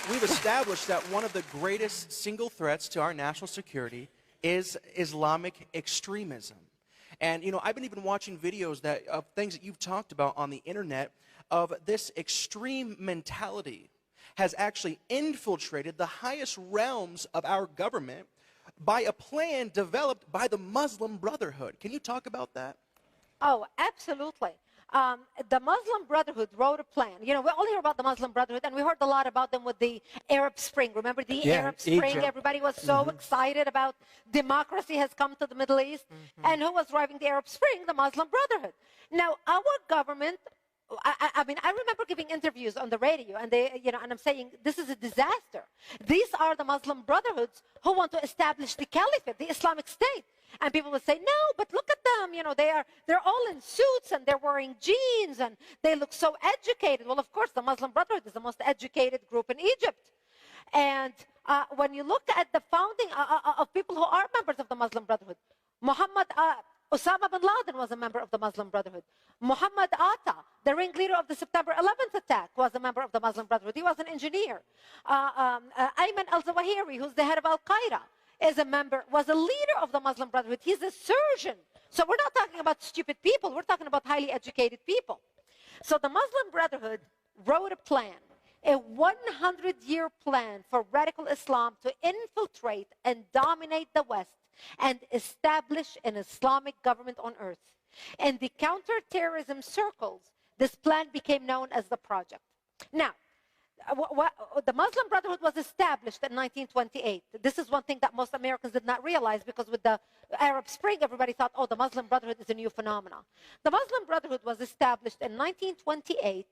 We've established that one of the greatest single threats to our national security is Islamic extremism. And, you know, I've been even watching videos of things that you've talked about on the internet of this extreme mentality has actually infiltrated the highest realms of our government by a plan developed by the Muslim Brotherhood. Can you talk about that? Oh, absolutely. The Muslim Brotherhood wrote a plan. You know, we all hear about the Muslim Brotherhood, and we heard a lot about them with the Arab Spring. Remember the Arab Spring? Egypt. Everybody was so excited about democracy has come to the Middle East. And who was driving the Arab Spring? The Muslim Brotherhood. Now, our government, I mean, I remember giving interviews on the radio, and and I'm saying this is a disaster. These are the Muslim Brotherhoods who want to establish the caliphate, the Islamic State. And people would say, no, but look at them. You know, they're all in suits and they're wearing jeans and they look so educated. Well, of course, the Muslim Brotherhood is the most educated group in Egypt. And when you look at the founding of people who are members of the Muslim Brotherhood, Osama bin Laden was a member of the Muslim Brotherhood. Muhammad Atta, the ringleader of the September 11th attack, was a member of the Muslim Brotherhood. He was an engineer. Ayman al-Zawahiri, who's the head of Al-Qaeda, was a leader of the Muslim Brotherhood. He's a surgeon. So we're not talking about stupid people. We're talking about highly educated people. So the Muslim Brotherhood wrote a plan, a 100-year plan for radical Islam to infiltrate and dominate the West and establish an Islamic government on earth. In the counterterrorism circles, this plan became known as the Project. Now, the Muslim Brotherhood was established in 1928. This is one thing that most Americans did not realize, because with the Arab Spring, everybody thought, oh, the Muslim Brotherhood is a new phenomenon. The Muslim Brotherhood was established in 1928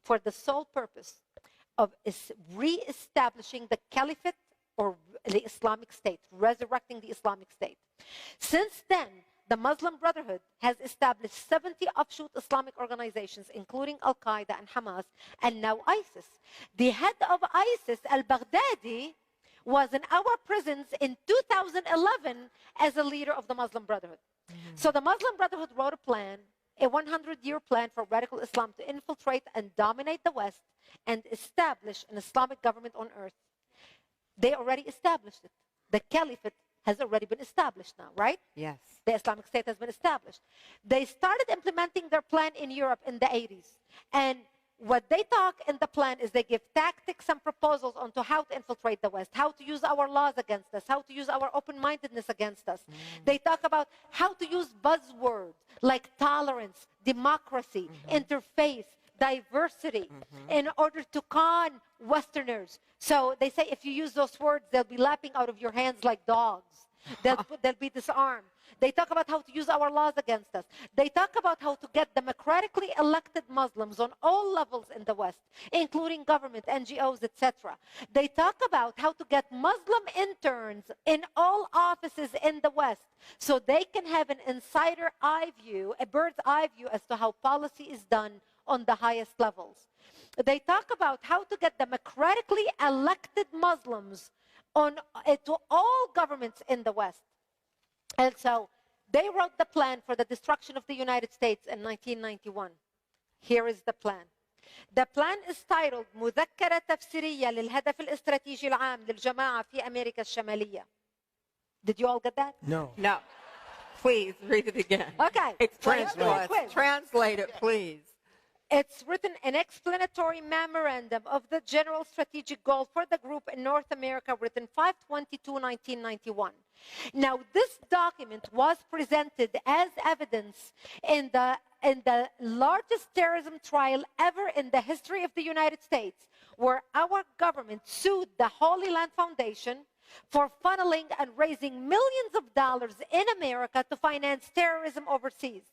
for the sole purpose of re-establishing the caliphate, or the Islamic State, resurrecting the Islamic State. Since then, the Muslim Brotherhood has established 70 offshoot Islamic organizations, including Al-Qaeda and Hamas, and now ISIS. The head of ISIS, al-Baghdadi, was in our prisons in 2011 as a leader of the Muslim Brotherhood. So the Muslim Brotherhood wrote a plan, a 100-year plan for radical Islam to infiltrate and dominate the West and establish an Islamic government on earth. They already established it. The caliphate has already been established now, right? Yes. The Islamic State has been established. They started implementing their plan in Europe in the 80s. And what they talk in the plan is they give tactics and proposals on to how to infiltrate the West, how to use our laws against us, how to use our open-mindedness against us. They talk about how to use buzzwords like tolerance, democracy, interfaith, diversity in order to con Westerners. So they say if you use those words, they'll be lapping out of your hands like dogs. They'll be disarmed. They talk about how to use our laws against us. They talk about how to get democratically elected Muslims on all levels in the West, including government, NGOs, etc. They talk about how to get Muslim interns in all offices in the West so they can have an insider eye view, a bird's eye view as to how policy is done on the highest levels. They talk about how to get democratically elected Muslims to all governments in the West. And so they wrote the plan for the destruction of the United States in 1991. Here is the plan. The plan is titled مذكرة تفسيرية للهدف الاستراتيجي العام للجماعة في أمريكا الشمالية. Did you all get that? No. No. Please read it again. Okay. Explain to us. Quiz. Translate it, please. It's written an explanatory memorandum of the general strategic goal for the group in North America, written 5/22/1991. Now, this document was presented as evidence in the largest terrorism trial ever in the history of the United States, where our government sued the Holy Land Foundation for funneling and raising millions of dollars in America to finance terrorism overseas.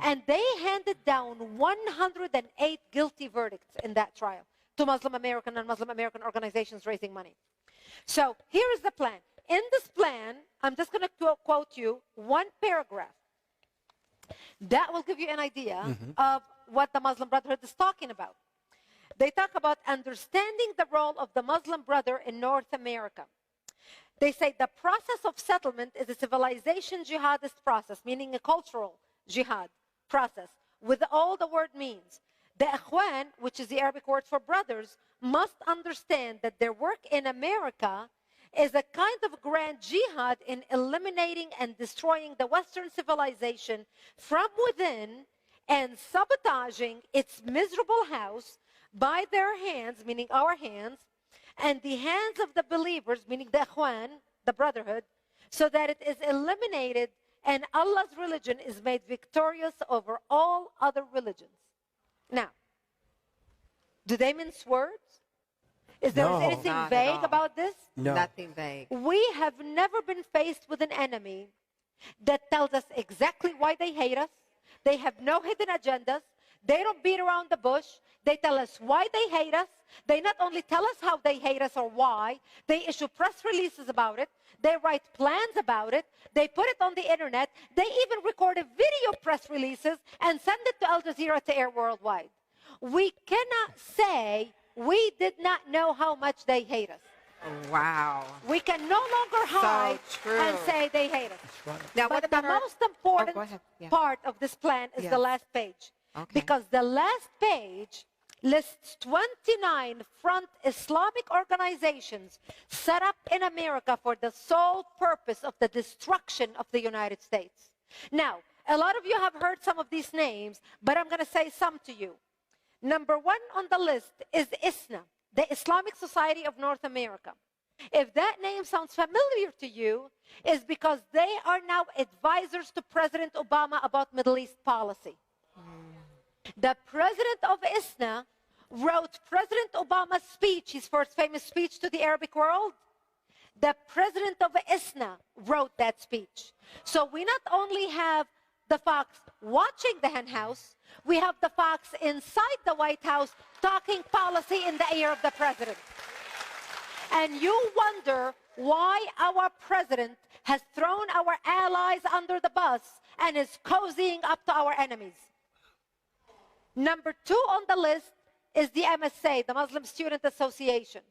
And they handed down 108 guilty verdicts in that trial to Muslim American and Muslim American organizations raising money. So here is the plan. In this plan, I'm just going to quote you one paragraph. That will give you an idea of what the Muslim Brotherhood is talking about. They talk about understanding the role of the Muslim Brother in North America. They say the process of settlement is a civilization jihadist process, meaning a cultural jihad process, with all the word means. The Ikhwan, which is the Arabic word for brothers, must understand that their work in America is a kind of grand jihad in eliminating and destroying the Western civilization from within and sabotaging its miserable house by their hands, meaning our hands, and the hands of the believers, meaning the Ikhwan, the brotherhood, so that it is eliminated and Allah's religion is made victorious over all other religions. Now, do they mince words? Is there No. anything Not at vague all. about this? No. Nothing vague. We have never been faced with an enemy that tells us exactly why they hate us. They have no hidden agendas. They don't beat around the bush. They tell us why they hate us. They not only tell us how they hate us or why, they issue press releases about it. They write plans about it. They put it on the internet. They even record a video press releases and send it to Al Jazeera to air worldwide. We cannot say we did not know how much they hate us. Wow. We can no longer hide true. and say they hate us. Now, what But the about our- most important go ahead. Yeah. part of this plan is Yes. the last page. Okay. Because the last page lists 29 front Islamic organizations set up in America for the sole purpose of the destruction of the United States. Now, a lot of you have heard some of these names, but I'm going to say some to you. Number one on the list is ISNA, the Islamic Society of North America. If that name sounds familiar to you, it's because they are now advisors to President Obama about Middle East policy. The president of ISNA wrote President Obama's speech, his first famous speech to the Arabic world. The president of ISNA wrote that speech. So we not only have the fox watching the hen house, we have the fox inside the White House talking policy in the ear of the president. And you wonder why our president has thrown our allies under the bus and is cozying up to our enemies. Number two on the list is the MSA, the Muslim Student Association.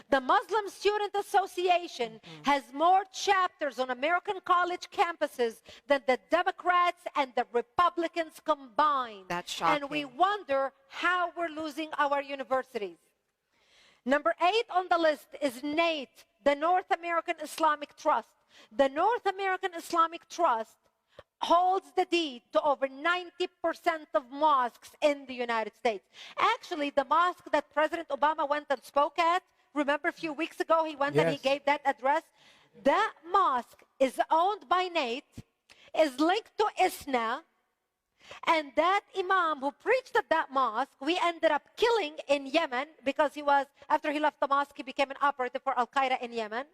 The Muslim Student Association has more chapters on American college campuses than the Democrats and the Republicans combined. That's shocking. And we wonder how we're losing our universities. Number 8 on the list is NATE, the North American Islamic Trust. The North American Islamic Trust holds the deed to over 90% of mosques in the United States. Actually, the mosque that President Obama went and spoke at, remember a few weeks ago he went and he Yes. gave that address? That mosque is owned by NATE, is linked to ISNA, and that imam who preached at that mosque, we ended up killing in Yemen because he was, after he left the mosque, he became an operative for Al-Qaeda in Yemen.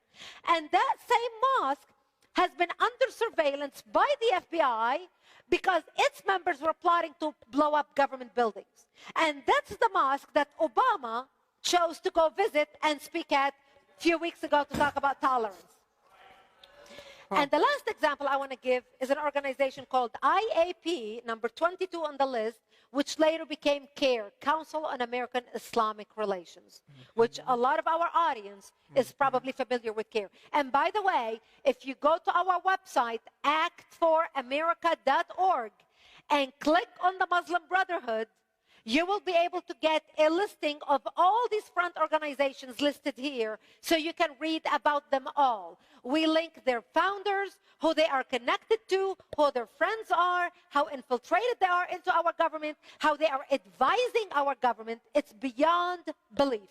And that same mosque has been under surveillance by the FBI because its members were plotting to blow up government buildings. And that's the mosque that Obama chose to go visit and speak at a few weeks ago to talk about tolerance. And the last example I want to give is an organization called IAP, number 22 on the list, which later became CARE, Council on American Islamic Relations, which a lot of our audience is probably familiar with CARE. And by the way, if you go to our website, actforamerica.org, and click on the Muslim Brotherhood, you will be able to get a listing of all these front organizations listed here so you can read about them all. We link their founders, who they are connected to, who their friends are, how infiltrated they are into our government, how they are advising our government. It's beyond belief.